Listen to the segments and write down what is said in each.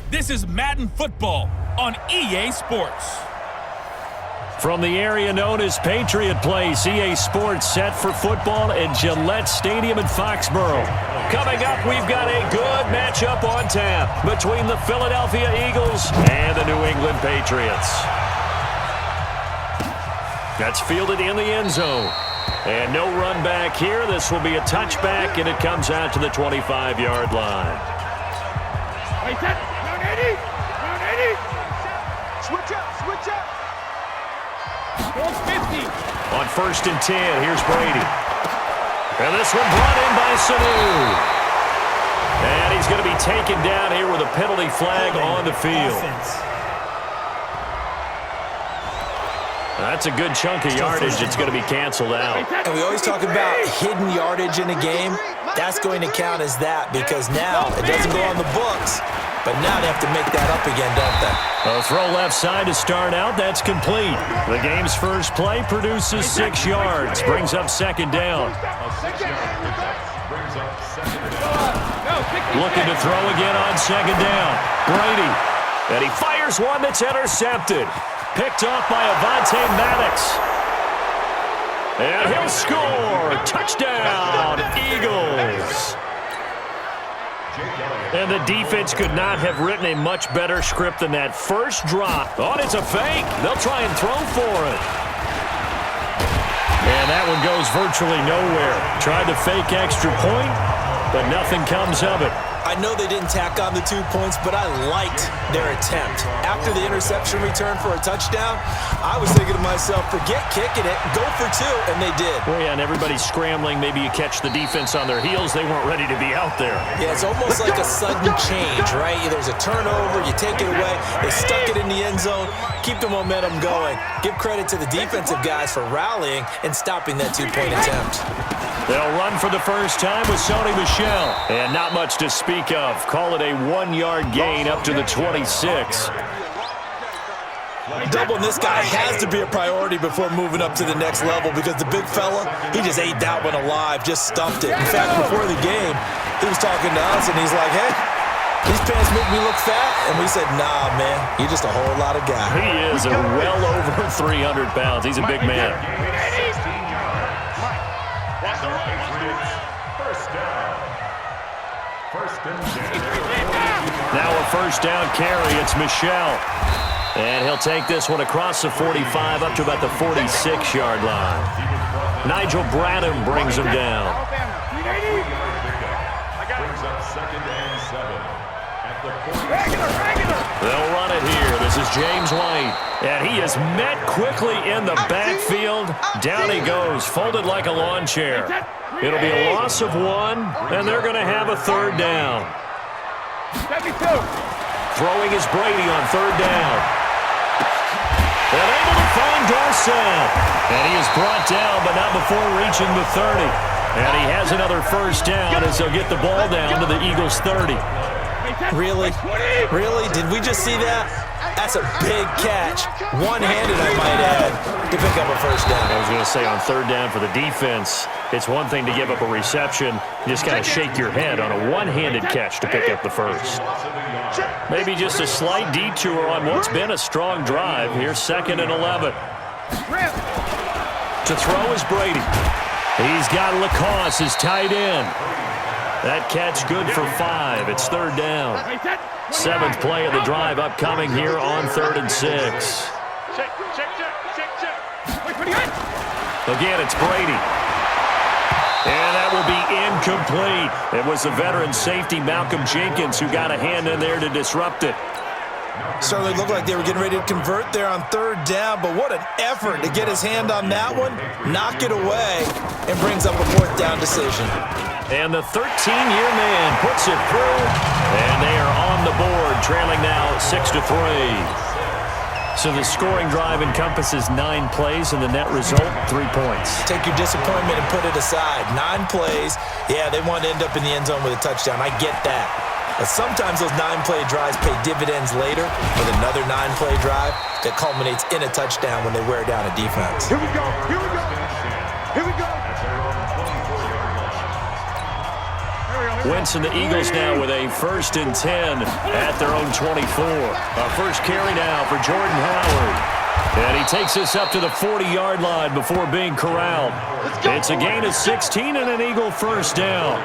This is Madden Football on EA Sports. From the area known as Patriot Place, EA Sports set for football at Gillette Stadium in Foxborough. Coming up, we've got a good matchup on tap between the Philadelphia Eagles and the New England Patriots. That's fielded in the end zone. And no run back here. This will be a touchback, and it comes out to the 25-yard line. Switch up, switch up. On 1st and 10, here's Brady. And this one brought in by Sanu. And he's going to be taken down here with a penalty flag on the field. That's a good chunk of yardage. It's going to be canceled out. And we always talk about hidden yardage in a game. That's going to count as that because now it doesn't go on the books. But now they have to make that up again, don't they? A throw left side to start out. That's complete. The game's first play produces 6 yards. Brings up 2nd down. Looking to throw again on 2nd down. Brady. And he fires one that's intercepted. Picked off by Avonte Maddox. And he'll score. Touchdown, Eagles. And the defense could not have written a much better script than that first drop. Oh, it's a fake. They'll try and throw for it. And that one goes virtually nowhere. Tried to fake extra point, but nothing comes of it. I know they didn't tack on the 2 points, but I liked their attempt. After the interception return for a touchdown, I was thinking to myself, forget kicking it, go for 2, and they did. Well, yeah, and everybody's scrambling. Maybe you catch the defense on their heels. They weren't ready to be out there. Yeah, it's almost like a sudden change, right? There's a turnover, you take it away, they stuck it in the end zone, keep the momentum going. Give credit to the defensive guys for rallying and stopping that 2-point attempt. They'll run for the first time with Sony Michel. And not much to speak of. Call it a 1-yard gain up to the 26. Doubling this guy has to be a priority before moving up to the next level because the big fella, he just ate that one alive, just stuffed it. In fact, before the game, he was talking to us, and he's like, hey, these pants make me look fat. And we said, nah, man, you're just a whole lot of guy. He is well over 300 pounds. He's a big man. Now a 1st down carry. It's Michel. And he'll take this one across the 45 up to about the 46-yard line. Nigel Bradham brings him down. They'll run it here. This is James White. And he is met quickly in the backfield. Down he goes, folded like a lawn chair. It'll be a loss of 1, and they're going to have a 3rd down. Throwing is Brady on 3rd down. And able to find Dorsett. And he is brought down, but not before reaching the 30. And he has another 1st down as they'll get the ball down to the Eagles' 30. Really? Really? Did we just see that? That's a big catch. One-handed, I might add, to pick up a 1st down. I was going to say on 3rd down for the defense, it's one thing to give up a reception. You just kind of shake your head on a one-handed catch to pick up the 1st. Maybe just a slight detour on what's been a strong drive. Here's 2nd and 11. To throw is Brady. He's got Lacoste, his tight end. That catch good for 5. It's 3rd down. 7th play of the drive upcoming here on 3rd and 6. Again, it's Brady. And that will be incomplete. It was the veteran safety Malcolm Jenkins who got a hand in there to disrupt it. Certainly looked like they were getting ready to convert there on 3rd down, but what an effort to get his hand on that one, knock it away, and brings up a 4th down decision. And the 13-year man puts it through, and they are on the board, trailing now 6-3. So the scoring drive encompasses 9 plays, and the net result, 3 points. Take your disappointment and put it aside. 9 plays, yeah, they want to end up in the end zone with a touchdown. I get that. But sometimes those 9-play drives pay dividends later with another 9-play drive that culminates in a touchdown when they wear down a defense. Here we go, here we go, here we go. Wentz and the Eagles now with a 1st and 10 at their own 24. A first carry now for Jordan Howard. And he takes us up to the 40-yard line before being corralled. It's a gain of 16 and an Eagle first down.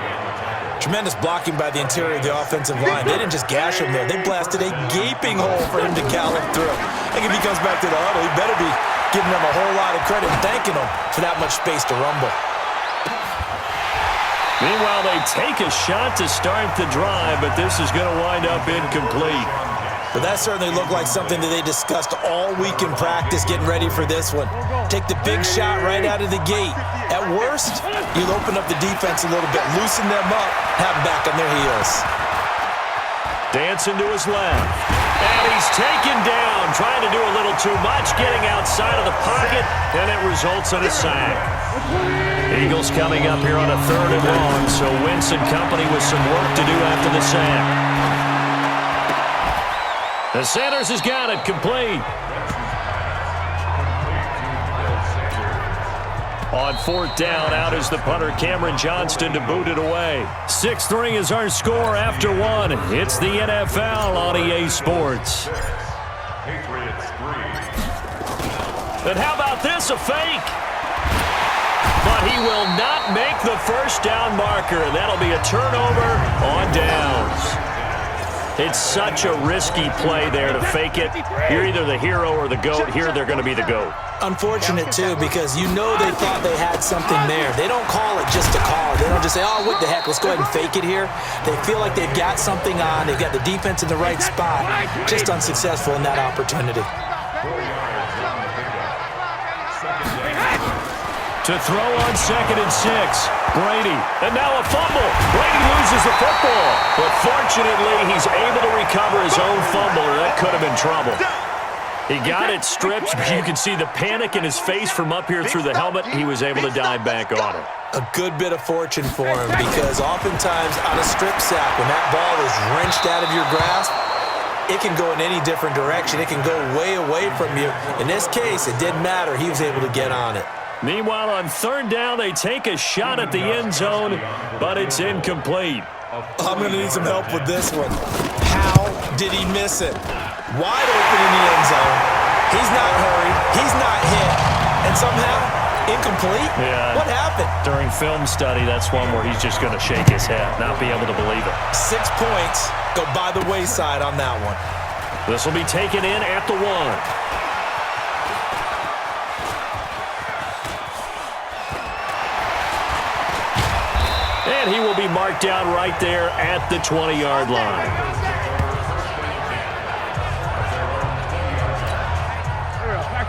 Tremendous blocking by the interior of the offensive line. They didn't just gash him there. They blasted a gaping hole for him to gallop through. I think if he comes back to the huddle, he better be giving them a whole lot of credit and thanking them for that much space to rumble. Meanwhile, they take a shot to start the drive, but this is going to wind up incomplete. But that certainly looked like something that they discussed all week in practice, getting ready for this one. Take the big shot right out of the gate. At worst, you'll open up the defense a little bit, loosen them up, have them back on their heels. Dancing to his left. And he's taken down, trying to do a little too much, getting outside of the pocket, and it results in a sack. Eagles coming up here on a 3rd and long, so Wentz and company with some work to do after the sack. The Sanders has got it complete. On 4th down, out is the punter, Cameron Johnston, to boot it away. 6-3 is our score after 1. It's the NFL on EA Sports. And how about this, a fake? But he will not make the first down marker. That'll be a turnover on downs. It's such a risky play there to fake it. You're either the hero or the GOAT. Here they're going to be the GOAT. Unfortunate, too, because you know they thought they had something there. They don't call it just to call it. They don't just say, oh, what the heck, let's go ahead and fake it here. They feel like they've got something on. They've got the defense in the right spot. Just unsuccessful in that opportunity. To throw on 2nd and 6. Brady. And now a fumble. Brady loses the football. But fortunately, he's able to recover his own fumble, or that could have been trouble. He got it stripped. You can see the panic in his face from up here through the helmet. He was able to dive back on it. A good bit of fortune for him, because oftentimes on a strip sack, when that ball is wrenched out of your grasp, it can go in any different direction. It can go way away from you. In this case, it didn't matter. He was able to get on it. Meanwhile, on 3rd down, they take a shot at the end zone, but it's incomplete. I'm going to need some help with this one. How did he miss it? Wide open in the end zone. He's not hurried. He's not hit. And somehow, incomplete? Yeah. What happened? During film study, that's one where he's just going to shake his head, not be able to believe it. 6 points go by the wayside on that one. This will be taken in at the 1. And he will be marked down right there at the 20-yard line.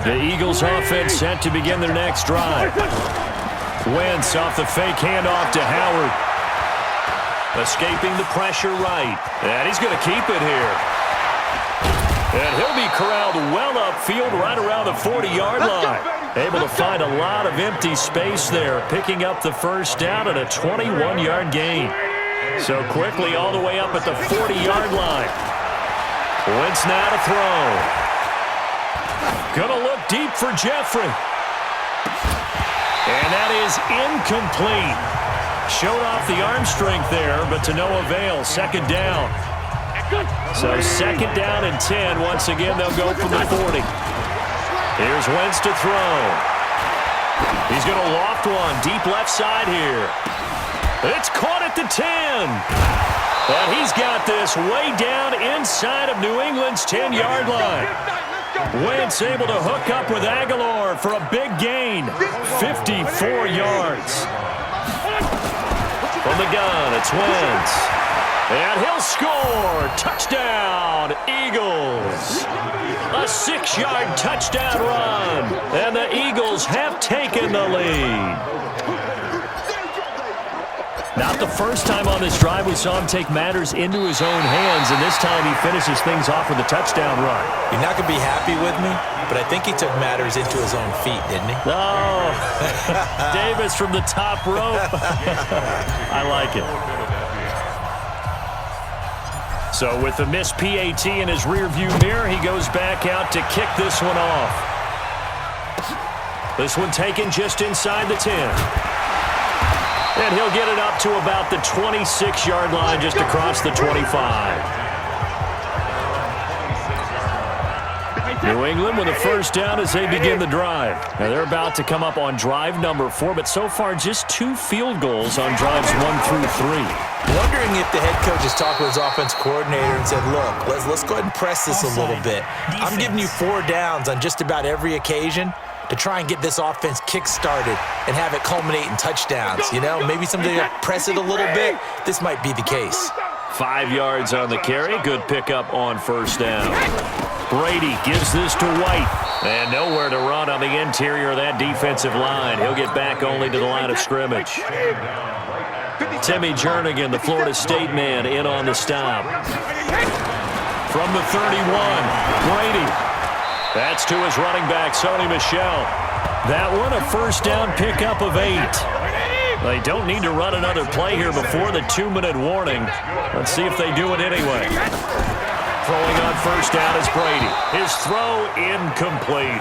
The Eagles offense set to begin their next drive. Wentz off the fake handoff to Howard. Escaping the pressure right. And he's going to keep it here. And he'll be corralled well upfield right around the 40-yard line. Able to find a lot of empty space there, picking up the first down at a 21-yard gain. So quickly all the way up at the 40-yard line. Wentz now to throw. Gonna look deep for Jeffrey. And that is incomplete. Showed off the arm strength there, but to no avail. 2nd down. So 2nd down and 10. Once again, they'll go from the 40. Here's Wentz to throw. He's going to loft one deep left side here. It's caught at the 10. And he's got this way down inside of New England's 10-yard line. Wentz able to hook up with Aguilar for a big gain. 54 yards. From the gun, it's Wentz. And he'll score. Touchdown, Eagles. A 6-yard touchdown run. And the Eagles have taken the lead. Not the first time on this drive we saw him take matters into his own hands, and this time he finishes things off with a touchdown run. You're not going to be happy with me, but I think he took matters into his own feet, didn't he? Oh, Davis from the top rope. I like it. So with the missed PAT in his rearview mirror, he goes back out to kick this one off. This one taken just inside the 10. And he'll get it up to about the 26-yard line just across the 25. New England with a first down as they begin the drive. Now they're about to come up on drive number 4, but so far just 2 field goals on drives 1 through 3. Wondering if the head coach has talked with his offense coordinator and said, look, let's go ahead and press this a little bit. I'm giving you 4 downs on just about every occasion to try and get this offense kick-started and have it culminate in touchdowns. You know, maybe somebody to press it a little bit. This might be the case. 5 yards on the carry. Good pickup on first down. Brady gives this to White. And nowhere to run on the interior of that defensive line. He'll get back only to the line of scrimmage. Timmy Jernigan, the Florida State man, in on the stop. From the 31, Brady. That's to his running back, Sony Michel. That one, a first down pickup of 8. They don't need to run another play here before the 2-minute warning. Let's see if they do it anyway. Throwing on first down is Brady. His throw incomplete.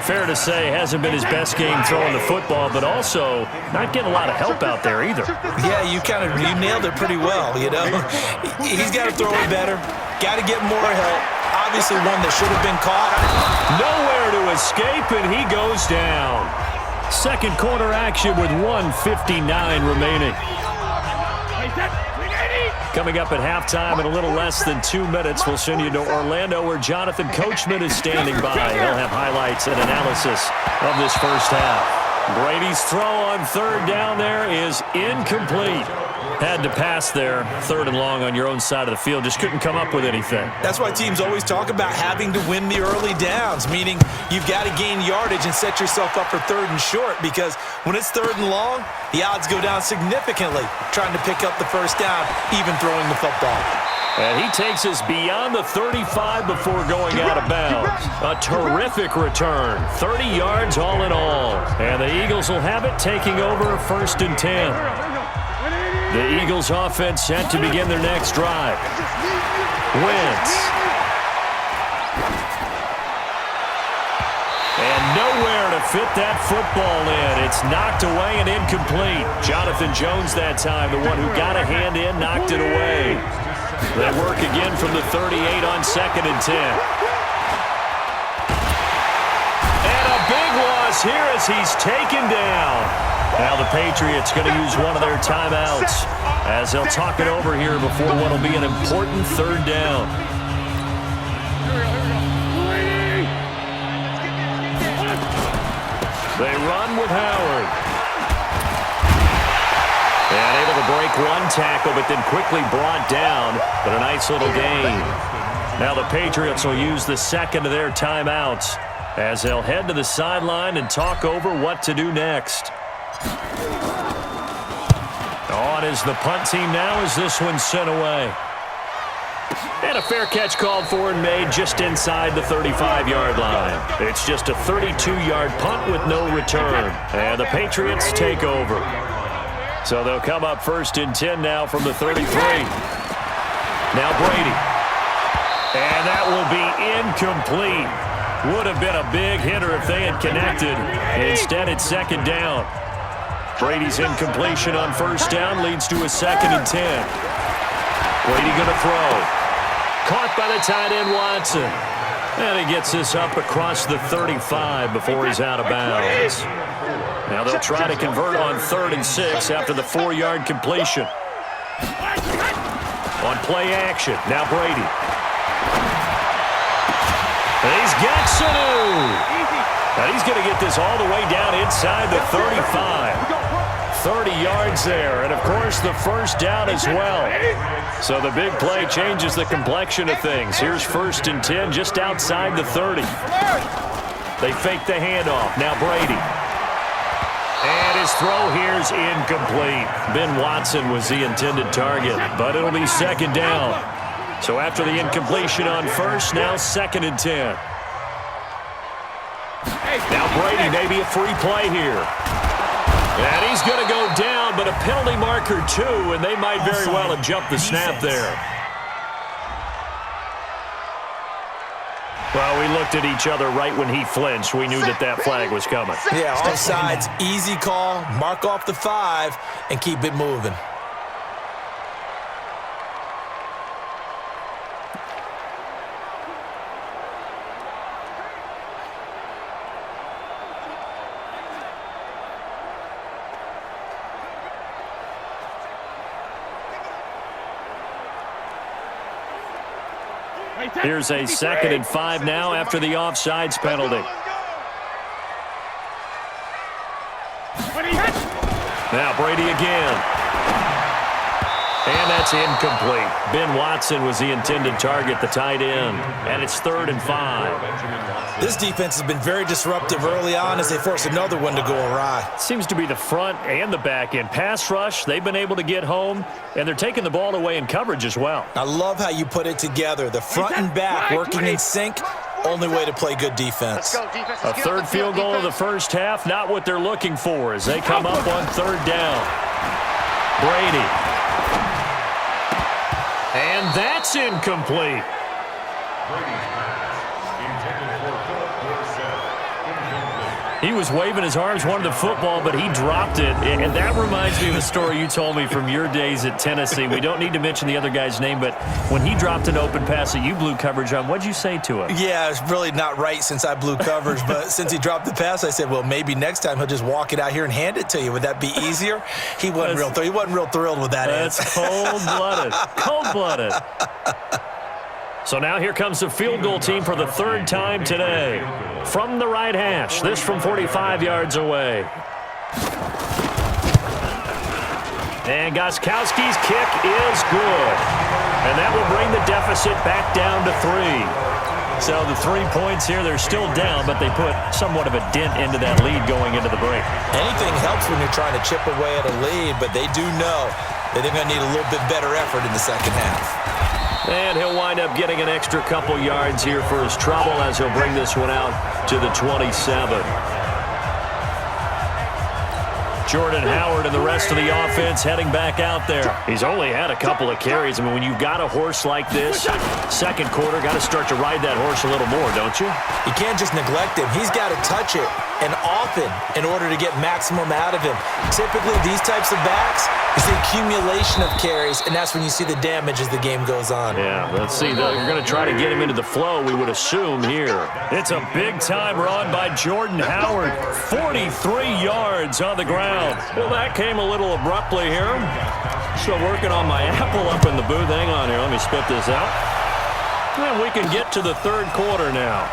Fair to say, hasn't been his best game throwing the football, but also not getting a lot of help out there either. Yeah, you nailed it pretty well, you know. He's got to throw it better. Got to get more help. Obviously one that should have been caught. Nowhere to escape, and he goes down. Second quarter action with 1:59 remaining. Coming up at halftime in a little less than 2 minutes, we'll send you to Orlando where Jonathan Coachman is standing by. He'll have highlights and analysis of this first half. Brady's throw on third down there is incomplete. Had to pass there, 3rd and long on your own side of the field. Just couldn't come up with anything. That's why teams always talk about having to win the early downs, meaning you've got to gain yardage and set yourself up for 3rd and short, because when it's 3rd and long, the odds go down significantly trying to pick up the first down, even throwing the football. And he takes us beyond the 35 before going out of bounds. A terrific return, 30 yards all in all. And the Eagles will have it, taking over 1st and 10. The Eagles offense set to begin their next drive. Wentz. And nowhere to fit that football in. It's knocked away and incomplete. Jonathan Jones that time, the one who got a hand in, knocked it away. They work again from the 38 on 2nd and 10. And a big loss here as he's taken down. Now the Patriots going to use one of their timeouts as they'll talk it over here before what will be an important 3rd down. They run with Howard. And able to break one tackle, but then quickly brought down. But a nice little gain. Now the Patriots will use the 2nd of their timeouts as they'll head to the sideline and talk over what to do next. On is the punt team now as this one's sent away. And a fair catch called for and made just inside the 35-yard line. It's just a 32-yard punt with no return. And the Patriots take over. So they'll come up 1st and 10 now from the 33. Now Brady. And that will be incomplete. Would have been a big hitter if they had connected. Instead, it's 2nd down. Brady's incompletion on 1st down leads to a 2nd and 10. Brady going to throw. Caught by the tight end, Watson. And he gets this up across the 35 before he's out of bounds. Now they'll try to convert on 3rd and 6 after the 4-yard completion. On play action, now Brady. And he's got Sanu. And he's going to get this all the way down inside the 35. 30 yards there, and of course the first down as well. So the big play changes the complexion of things. Here's 1st and 10 just outside the 30. They fake the handoff. Now Brady. And his throw here's incomplete. Ben Watson was the intended target, but it'll be 2nd down. So after the incompletion on 1st, now 2nd and 10. Now Brady, maybe a free play here. And he's going to go down, but a penalty marker too, and they might very well have jumped the snap there. Well, we looked at each other right when he flinched. We knew that flag was coming. Yeah, offsides, easy call, mark off the 5, and keep it moving. Here's a 2nd and 5 now after the offsides penalty. Now Brady again. And that's incomplete. Ben Watson was the intended target, the tight end. And it's 3rd and 5. This defense has been very disruptive early on as they force another one to go awry. Seems to be the front and the back end. Pass rush, they've been able to get home, and they're taking the ball away in coverage as well. I love how you put it together. The front and back working in sync, only way to play good defense. A 3rd field goal of the first half, not what they're looking for as they come up on 3rd down. Brady. And that's incomplete. He was waving his arms, wanted the football, but he dropped it. And that reminds me of a story you told me from your days at Tennessee. We don't need to mention the other guy's name, but when he dropped an open pass that you blew coverage on, what'd you say to him? Yeah, it's really not right since I blew coverage, but since he dropped the pass, I said, well, maybe next time he'll just walk it out here and hand it to you. Would that be easier? He wasn't real thrilled with that answer. That's cold-blooded. Cold-blooded. So now here comes the field goal team for the 3rd time today. From the right hash, this from 45 yards away. And Gostkowski's kick is good. And that will bring the deficit back down to 3. So the 3 points here, they're still down, but they put somewhat of a dent into that lead going into the break. Anything helps when you're trying to chip away at a lead, but they do know that they're going to need a little bit better effort in the second half. And he'll wind up getting an extra couple yards here for his trouble as he'll bring this one out to the 27. Jordan Howard and the rest of the offense heading back out there. He's only had a couple of carries. I mean, when you've got a horse like this, 2nd quarter, got to start to ride that horse a little more, don't you? You can't just neglect him. He's got to touch it, and often, in order to get maximum out of him. Typically, these types of backs, it's the accumulation of carries, and that's when you see the damage as the game goes on. Yeah, let's see. You're going to try to get him into the flow, we would assume here. It's a big-time run by Jordan Howard. 43 yards on the ground. Well, that came a little abruptly here. Still working on my apple up in the booth. Hang on here. Let me spit this out. And we can get to the 3rd quarter now.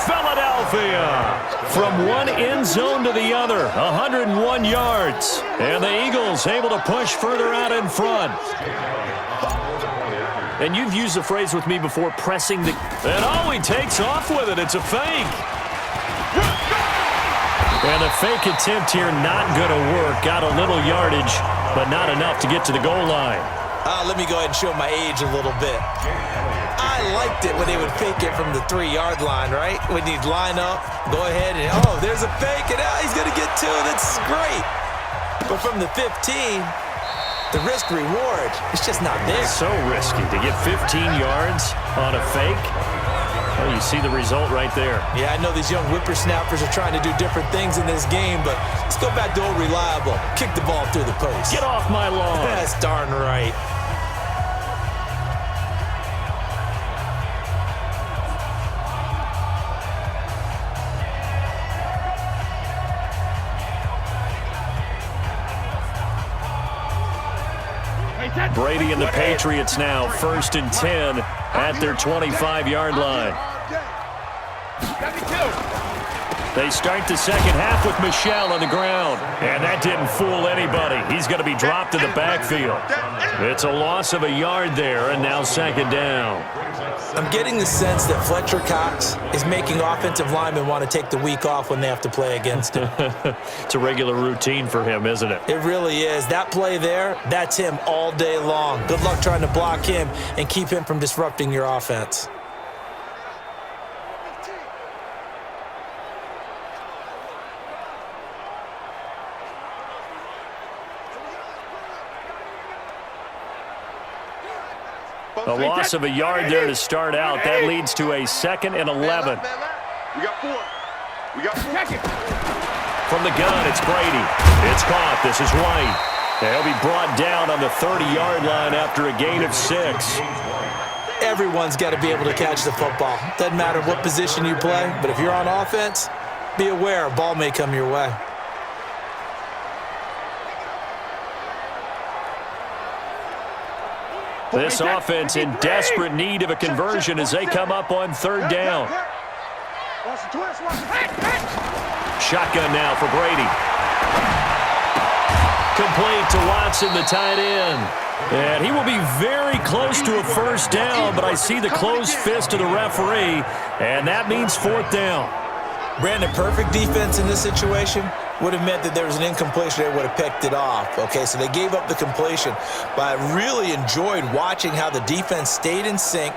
Philadelphia from one end zone to the other, 101 yards. And the Eagles able to push further out in front. And you've used the phrase with me before, pressing the... And oh, he takes off with it. It's a fake. And the fake attempt here not going to work. Got a little yardage, but not enough to get to the goal line. Let me go ahead and show my age a little bit. I liked it when they would fake it from the 3-yard line, right? When you'd line up, go ahead and, oh, there's a fake, and he's going to get 2. That's great. But from the 15, the risk-reward, it's just not there. So risky to get 15 yards on a fake. Well, you see the result right there. Yeah, I know these young whippersnappers are trying to do different things in this game, but let's go back to old reliable. Kick the ball through the post. Get off my lawn. That's darn right. Brady and the Patriots now 1st and 10 at their 25-yard line. They start the second half with Michel on the ground. And that didn't fool anybody. He's going to be dropped in the backfield. It's a loss of a yard there, and now 2nd down. I'm getting the sense that Fletcher Cox is making offensive linemen want to take the week off when they have to play against him. It's a regular routine for him, isn't it? It really is. That play there, that's him all day long. Good luck trying to block him and keep him from disrupting your offense. A loss of a yard there to start out. That leads to a 2nd and 11. We got 4. We got 4. From the gun, it's Brady. It's caught. This is White. He'll be brought down on the 30-yard line after a gain of 6. Everyone's got to be able to catch the football. Doesn't matter what position you play, but if you're on offense, be aware a ball may come your way. This offense in desperate need of a conversion as they come up on 3rd down. Shotgun now for Brady. Complete to Watson, the tight end. And he will be very close to a 1st down, but I see the closed fist of the referee, and that means 4th down. Brandon, perfect defense in this situation would have meant that there was an incompletion. They would have picked it off. Okay, so they gave up the completion. But I really enjoyed watching how the defense stayed in sync,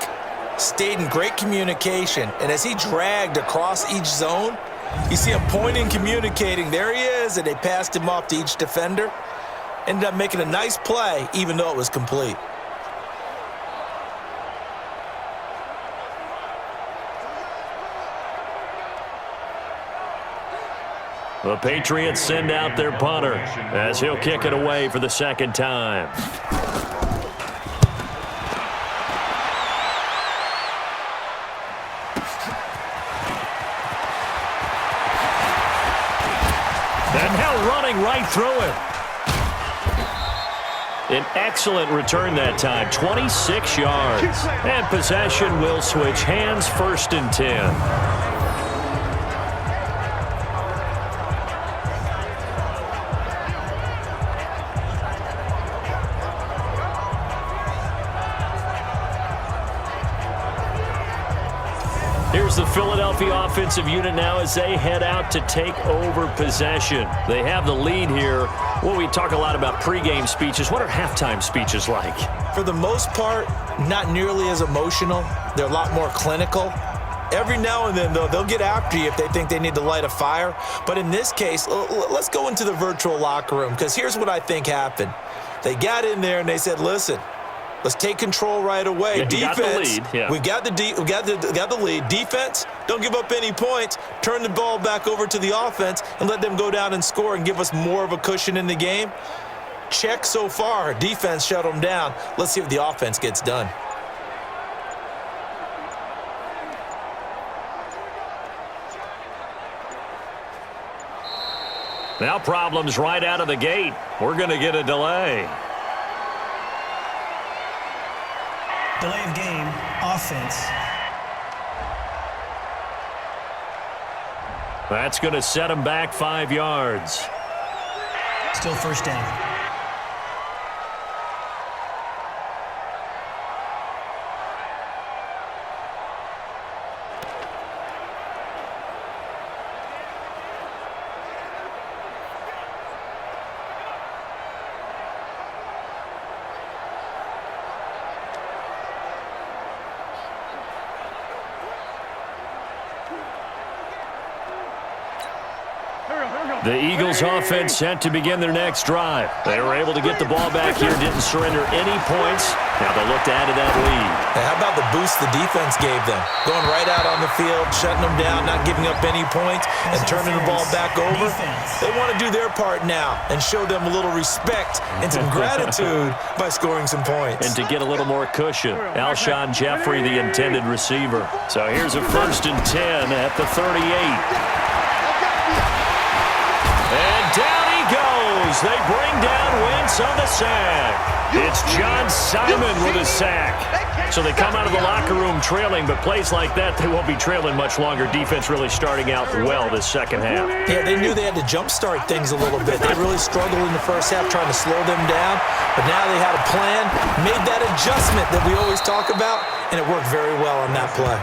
stayed in great communication, and as he dragged across each zone, you see him pointing, communicating. There he is, and they passed him off to each defender. Ended up making a nice play, even though it was complete. The Patriots send out their punter as he'll kick it away for the 2nd time. And now running right through it. An excellent return that time, 26 yards. And possession will switch hands, 1st and 10. Here's the Philadelphia offensive unit now as they head out to take over possession. They have the lead here. Well, we talk a lot about pregame speeches. What are halftime speeches like? For the most part, not nearly as emotional. They're a lot more clinical. Every now and then, though, they'll get after you if they think they need to light a fire. But in this case, let's go into the virtual locker room, because here's what I think happened. They got in there and they said, listen, let's take control right away. Defense, we got the lead. Defense, don't give up any points. Turn the ball back over to the offense and let them go down and score and give us more of a cushion in the game. Check so far. Defense shut them down. Let's see if the offense gets done. Now problems right out of the gate. We're going to get a delay. Delay of game, offense. That's going to set them back 5 yards. Still 1st down. The Eagles offense set to begin their next drive. They were able to get the ball back here, didn't surrender any points. Now they'll look to add to that lead. Hey, how about the boost the defense gave them? Going right out on the field, shutting them down, not giving up any points, and turning the ball back over. They want to do their part now and show them a little respect and some gratitude by scoring some points. And to get a little more cushion, Alshon Jeffrey, the intended receiver. So here's a 1st and 10 at the 38. And down he goes. They bring down Wentz on the sack. It's John Simon with a sack. So they come out of the locker room trailing, but plays like that, they won't be trailing much longer. Defense really starting out well this 2nd half. Yeah, they knew they had to jumpstart things a little bit. They really struggled in the 1st half trying to slow them down, but now they had a plan, made that adjustment that we always talk about, and it worked very well on that play.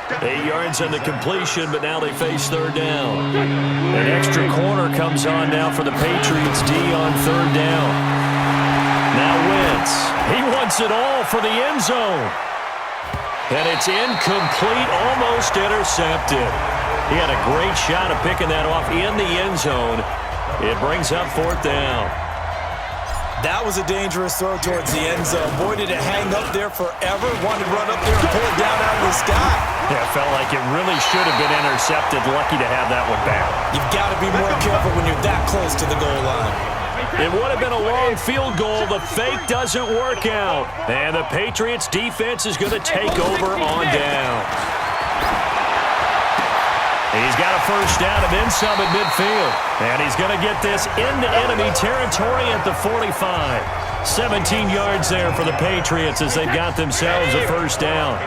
8 yards on the completion, but now they face 3rd down. An extra corner comes on now for the Patriots D on 3rd down. Now Wentz, he wants it all for the end zone. And it's incomplete, almost intercepted. He had a great shot of picking that off in the end zone. It brings up 4th down. That was a dangerous throw towards the end zone. Boy, did it hang up there forever. Wanted to run up there and pull it down out of the sky. Yeah, it felt like it really should have been intercepted. Lucky to have that one back. You've got to be more careful when you're that close to the goal line. It would have been a long field goal. The fake doesn't work out. And the Patriots defense is going to take over on down. He's got a first down and then some at midfield. And he's going to get this into enemy territory at the 45. 17 yards there for the Patriots as they've got themselves a first down.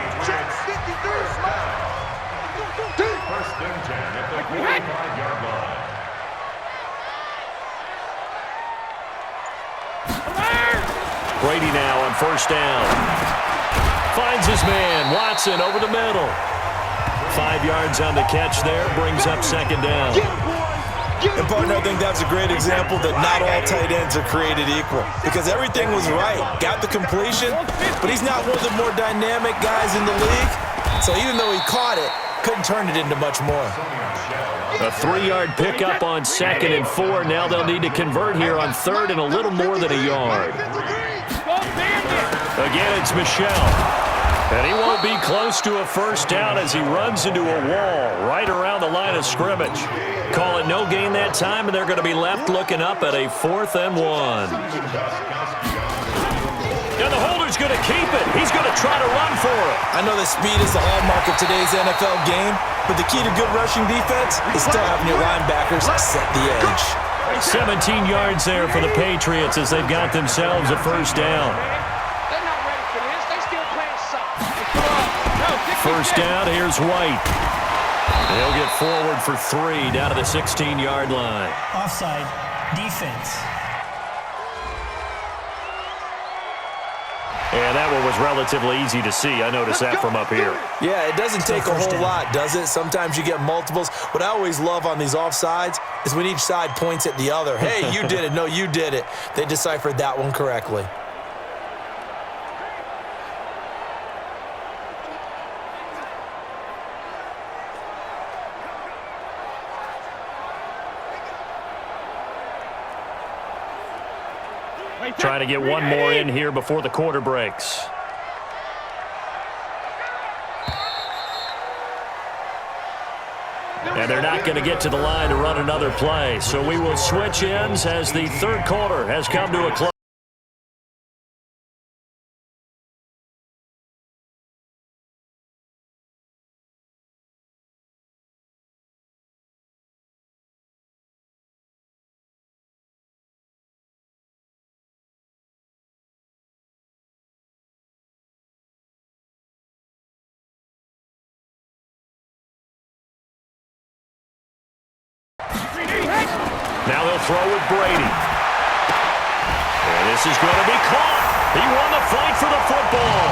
Brady now on first down. Finds his man, Watson, over the middle. 5 yards on the catch there, brings up second down. And, partner, I think that's a great example that not all tight ends are created equal because everything was right. Got the completion, but he's not one of the more dynamic guys in the league. So even though he caught it, couldn't turn it into much more. A 3-yard pickup on 2nd and 4. Now they'll need to convert here on 3rd and a little more than a yard. Again, it's Michel. And he won't be close to a first down as he runs into a wall right around the line of scrimmage. Call it no gain that time, and they're going to be left looking up at a 4th and 1. And the holder's going to keep it. He's going to try to run for it. I know that speed is the hallmark of today's NFL game, but the key to good rushing defense is still having your linebackers set the edge. 17 yards there for the Patriots as they've got themselves a first down. First down, here's White. He'll get forward for 3 down to the 16-yard line. Offside, defense. And that one was relatively easy to see. I noticed that from up here. Yeah, it doesn't take a whole lot, does it? Sometimes you get multiples. What I always love on these offsides is when each side points at the other. Hey, you did it. No, you did it. They deciphered that one correctly. Trying to get one more in here before the quarter breaks. And they're not going to get to the line to run another play. So we will switch ends as the third quarter has come to a close. Now they'll throw with Brady. And this is going to be caught. He won the fight for the football.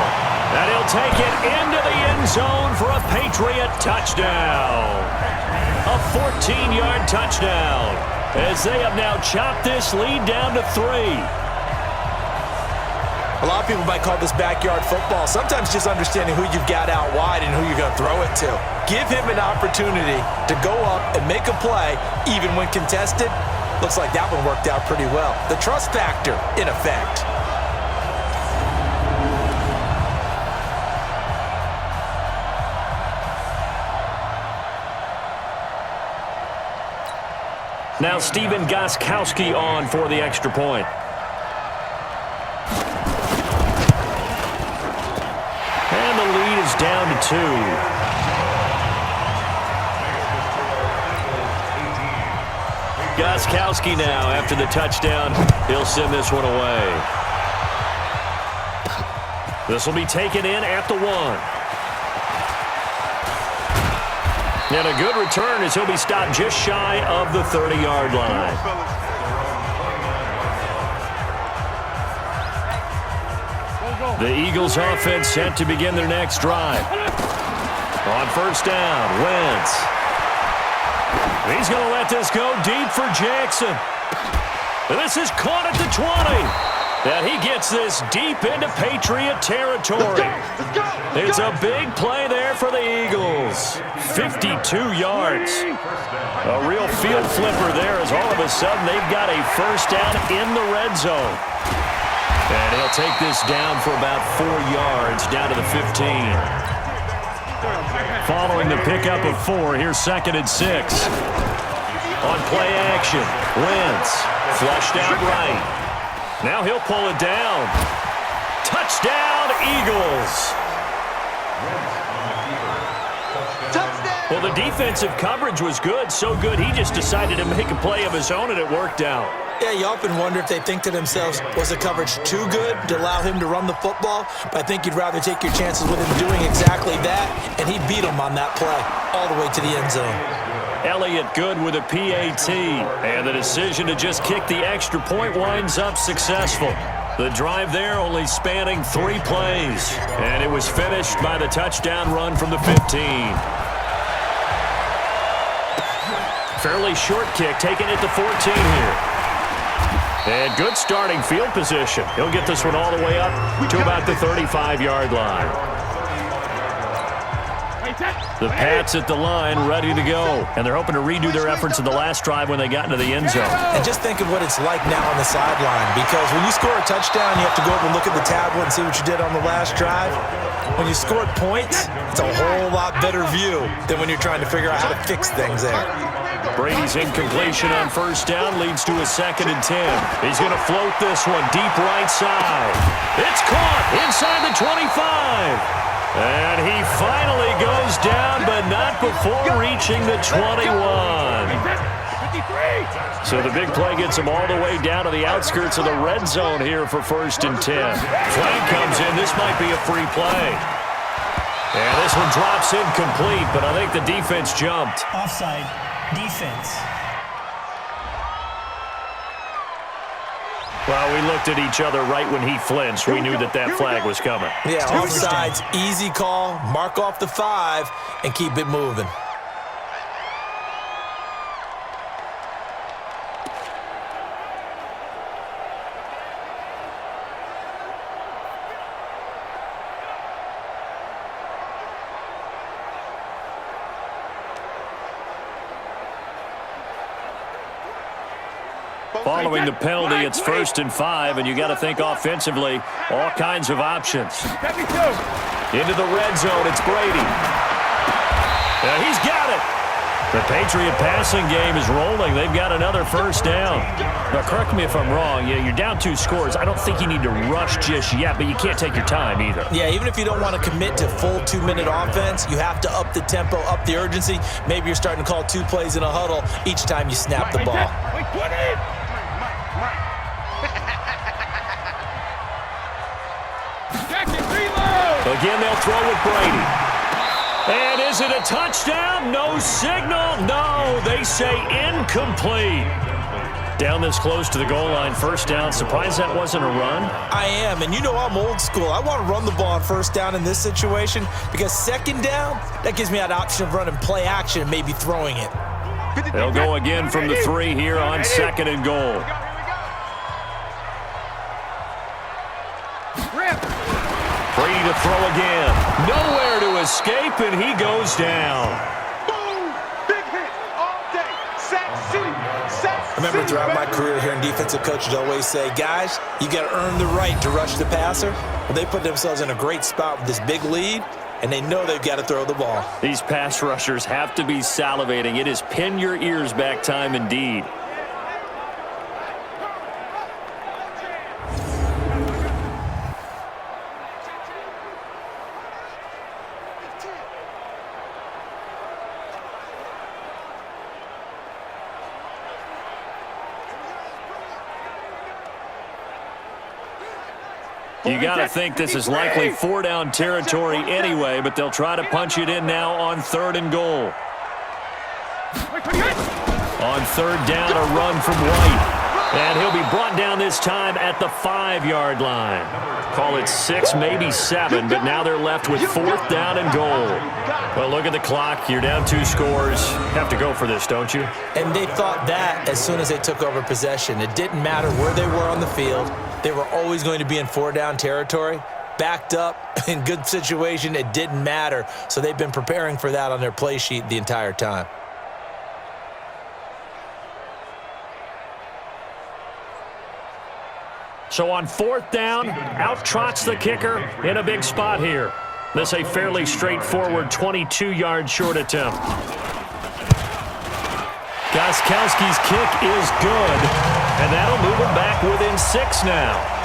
And he'll take it into the end zone for a Patriot touchdown. A 14-yard touchdown as they have now chopped this lead down to 3. A lot of people might call this backyard football. Sometimes just understanding who you've got out wide and who you're going to throw it to. Give him an opportunity to go up and make a play, even when contested. Looks like that one worked out pretty well. The trust factor, in effect. Now Stephen Gostkowski on for the extra point. And the lead is down to 2. Gostkowski now, after the touchdown, he'll send this one away. This will be taken in at the 1. And a good return as he'll be stopped just shy of the 30-yard line. The Eagles offense set to begin their next drive. On first down, Wentz. He's going to let this go deep for Jackson. This is caught at the 20. And he gets this deep into Patriot territory. It's a big play there for the Eagles. 52 yards. A real field flipper there as all of a sudden they've got a first down in the red zone. And he'll take this down for about 4 yards down to the 15. Following the pickup of 4, here's 2nd and 6. On play action, Wentz flushed out right. Now he'll pull it down. Touchdown, Eagles. Well, the defensive coverage was good, so good he just decided to make a play of his own, and it worked out. Yeah, you often wonder if they think to themselves, was the coverage too good to allow him to run the football? But I think you'd rather take your chances with him doing exactly that, and he beat him on that play all the way to the end zone. Elliott good with a PAT, and the decision to just kick the extra point winds up successful. The drive there only spanning 3 plays, and it was finished by the touchdown run from the 15. Fairly short kick, taking it to 14 here. And good starting field position. He'll get this one all the way up to about the 35-yard line. The Pats at the line, ready to go. And they're hoping to redo their efforts in the last drive when they got into the end zone. And just think of what it's like now on the sideline. Because when you score a touchdown, you have to go over and look at the tablet and see what you did on the last drive. When you scored points, it's a whole lot better view than when you're trying to figure out how to fix things there. Brady's incompletion on first down leads to a 2nd and 10. He's going to float this one deep right side. It's caught inside the 25. And he finally goes down, but not before reaching the 21. So the big play gets him all the way down to the outskirts of the red zone here for 1st and 10. Flag comes in. This might be a free play. And this one drops incomplete, but I think the defense jumped. Offside. Defense. Well, we looked at each other right when he flinched. We knew that that flag was coming. Yeah, offsides, easy call, mark off the 5, and keep it moving. Following the penalty, it's 1st and 5, and you got to think offensively, all kinds of options. Into the red zone, it's Brady. And he's got it. The Patriot passing game is rolling. They've got another first down. Now, correct me if I'm wrong. Yeah, you're down 2 scores. I don't think you need to rush just yet, but you can't take your time either. Yeah, even if you don't want to commit to full 2-minute offense, you have to up the tempo, up the urgency. Maybe you're starting to call 2 plays in a huddle each time you snap the ball. Again, they'll throw with Brady. And is it a touchdown? No signal. No, they say incomplete. Down this close to the goal line, first down. Surprised that wasn't a run? I am, and you know I'm old school. I want to run the ball on first down in this situation because 2nd down, that gives me that option of running play action and maybe throwing it. They'll go again from the 3 here on 2nd and goal. Brady to throw again. Nowhere to escape, and he goes down. Boom! Big hit all day. Sack City. Sack City. I remember throughout my career hearing defensive coaches always say, guys, you got to earn the right to rush the passer. Well, they put themselves in a great spot with this big lead, and they know they've got to throw the ball. These pass rushers have to be salivating. It is pin your ears back time indeed. You got to think this is likely 4-down territory anyway, but they'll try to punch it in now on 3rd and goal. On 3rd down, a run from White. And he'll be brought down this time at the 5-yard line. Call it 6, maybe 7, but now they're left with 4th down and goal. Well, look at the clock. You're down 2 scores. Have to go for this, don't you? And they thought that as soon as they took over possession. It didn't matter where they were on the field. They were always going to be in 4-down territory. Backed up, in good situation, it didn't matter. So they've been preparing for that on their play sheet the entire time. So on 4th down, out trots the kicker in a big spot here. This a fairly straightforward 22-yard short attempt. Gostkowski's kick is good, and that'll move him back within 6 now.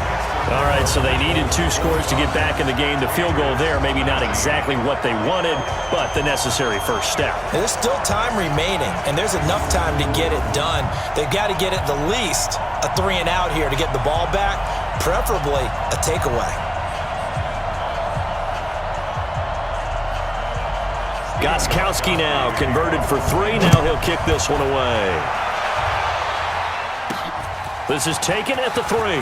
All right, so they needed 2 scores to get back in the game. The field goal there, maybe not exactly what they wanted, but the necessary first step. There's still time remaining, and there's enough time to get it done. They've got to get at the least a 3-and-out here to get the ball back, preferably a takeaway. Gostkowski now converted for 3. Now he'll kick this one away. This is taken at the 3.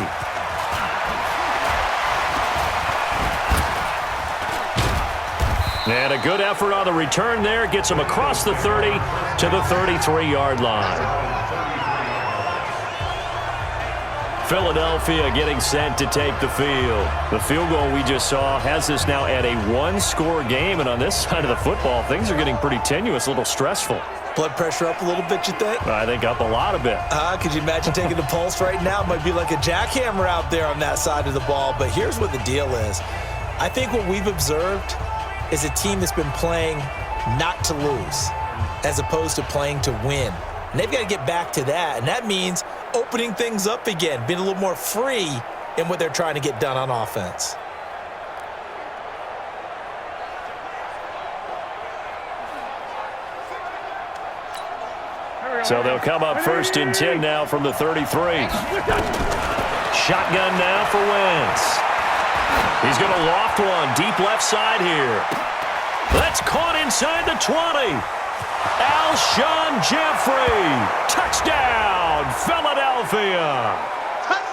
And a good effort on the return there. Gets him across the 30 to the 33-yard line. Philadelphia getting set to take the field. The field goal we just saw has this now at a 1-score game. And on this side of the football, things are getting pretty tenuous, a little stressful. Blood pressure up a little bit, you think? I think up a lot of it. Could you imagine taking the pulse right now? It might be like a jackhammer out there on that side of the ball. But here's what the deal is. I think what we've observed is a team that's been playing not to lose as opposed to playing to win. And they've got to get back to that. And that means opening things up again, being a little more free in what they're trying to get done on offense. So they'll come up 1st and 10 now from the 33. Shotgun now for Wentz. He's going to loft one deep left side here. That's caught inside the 20. Alshon Jeffrey. Touchdown, Philadelphia.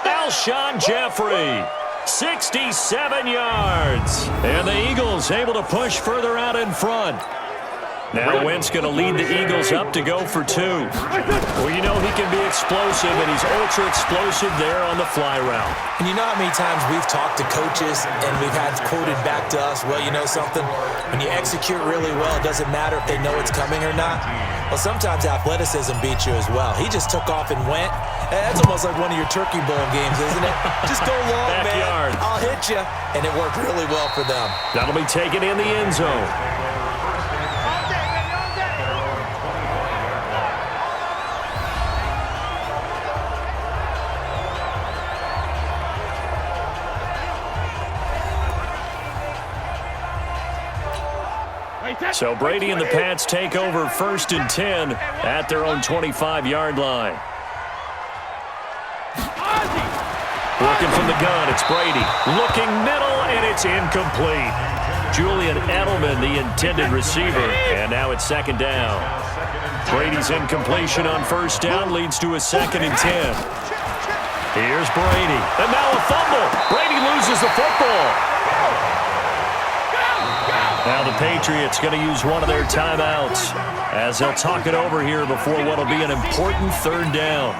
Alshon Jeffrey, 67 yards. And the Eagles able to push further out in front. Now Wentz going to lead the Eagles up to go for 2. Well, you know he can be explosive, and he's ultra explosive there on the fly route. And you know how many times we've talked to coaches and we've had quoted back to us, well, you know something? When you execute really well, it doesn't matter if they know it's coming or not. Well, sometimes athleticism beats you as well. He just took off and went. That's almost like one of your Turkey Bowl games, isn't it? Just go long, Backyard. man. I'll hit you. And it worked really well for them. That'll be taken in the end zone. So Brady and the Pats take over 1st and 10 at their own 25-yard line. Working from the gun, it's Brady. Looking middle, and it's incomplete. Julian Edelman, the intended receiver, and now it's 2nd down. Brady's incompletion on 1st down leads to a 2nd and 10. Here's Brady, and now a fumble. Brady loses the football. Now the Patriots going to use one of their timeouts as they'll talk it over here before what will be an important 3rd down.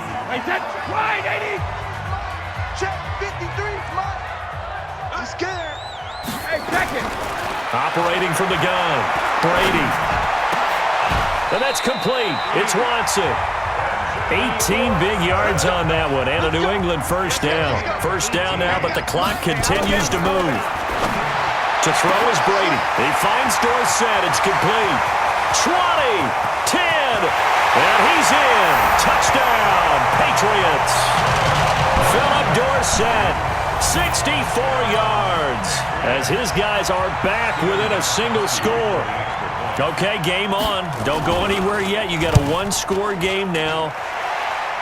Check 53, He's scared. Hey, check it. Operating from the gun, Brady. And that's complete. It's Watson. 18 big yards on that one, and a New England 1st down. 1st down now, but the clock continues to move. To throw is Brady. He finds Dorsett. It's complete. 20, 10, and he's in. Touchdown, Patriots. Philip Dorsett, 64 yards, as his guys are back within a single score. Okay, game on. Don't go anywhere yet. You got a 1-score game now.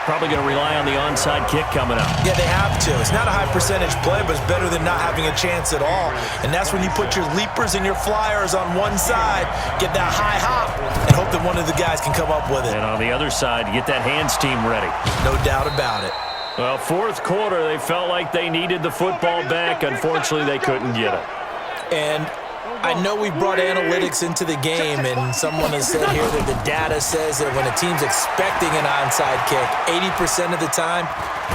Probably going to rely on the onside kick coming up. Yeah, they have to. It's not a high percentage play, but it's better than not having a chance at all. And that's when you put your leapers and your flyers on one side, get that high hop, and hope that one of the guys can come up with it. And on the other side, get that hands team ready. No doubt about it. Well, fourth quarter, they felt like they needed the football back. Unfortunately, they couldn't get it. And I know we brought analytics into the game, and someone has said here that the data says that when a team's expecting an onside kick, 80% of the time,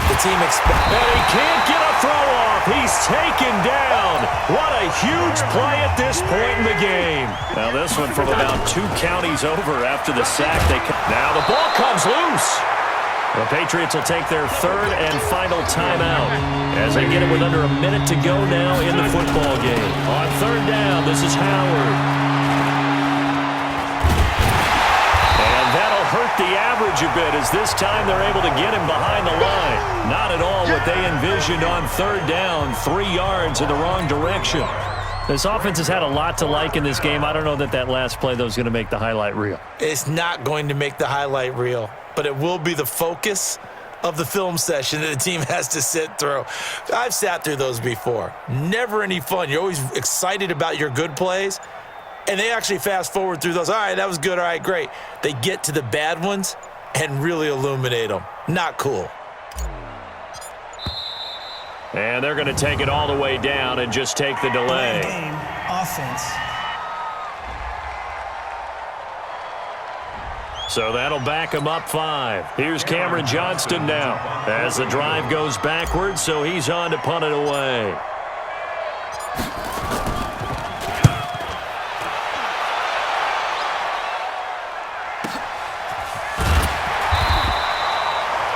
the team expects. And he can't get a throw off. He's taken down. What a huge play at this point in the game. Now this one from about 2 counties over after the sack. Now the ball comes loose. The Patriots will take their third and final timeout as they get it with under a minute to go now in the football game. On third down, this is Howard. And that'll hurt the average a bit as this time they're able to get him behind the line. Not at all what they envisioned on third down, 3 yards in the wrong direction. This offense has had a lot to like in this game. I don't know that that last play, though, is going to make the highlight reel. It's not going to make the highlight reel, but it will be the focus of the film session that the team has to sit through. I've sat through those before. Never any fun. You're always excited about your good plays, and they actually fast forward through those. All right, that was good. All right, great. They get to the bad ones and really illuminate them. Not cool. And they're going to take it all the way down and just take the delay. Game, offense. So that'll back him up 5. Here's Cameron Johnston now as the drive goes backwards, so he's on to punt it away.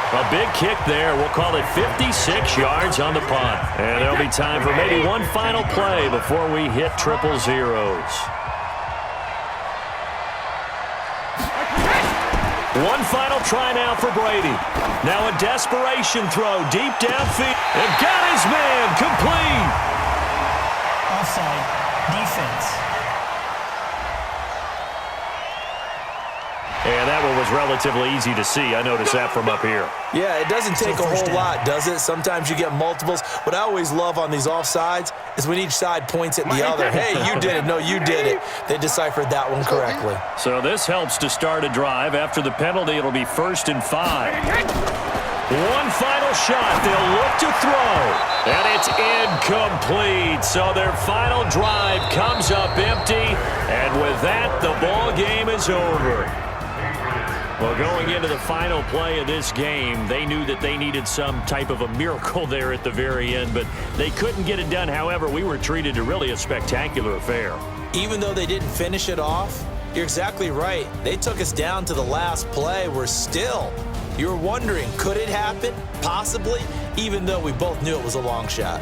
A big kick there. We'll call it 56 yards on the punt. And there'll be time for maybe one final play before we hit 000. One final try now for Brady. Now a desperation throw deep downfield. And got his man complete. Offside. Defense. And that one was relatively easy to see. I noticed that from up here. Yeah, it doesn't take a whole lot, does it? Sometimes you get multiples. What I always love on these offsides is when each side points at the other. Hey, you did it. No, you did it. They deciphered that one correctly. So this helps to start a drive. After the penalty, it'll be 1st and 5. One final shot. They'll look to throw. And it's incomplete. So their final drive comes up empty. And with that, the ball game is over. Well, going into the final play of this game, they knew that they needed some type of a miracle there at the very end, but they couldn't get it done. However, we were treated to really a spectacular affair. Even though they didn't finish it off, you're exactly right. They took us down to the last play. You're wondering, could it happen? Possibly, even though we both knew it was a long shot.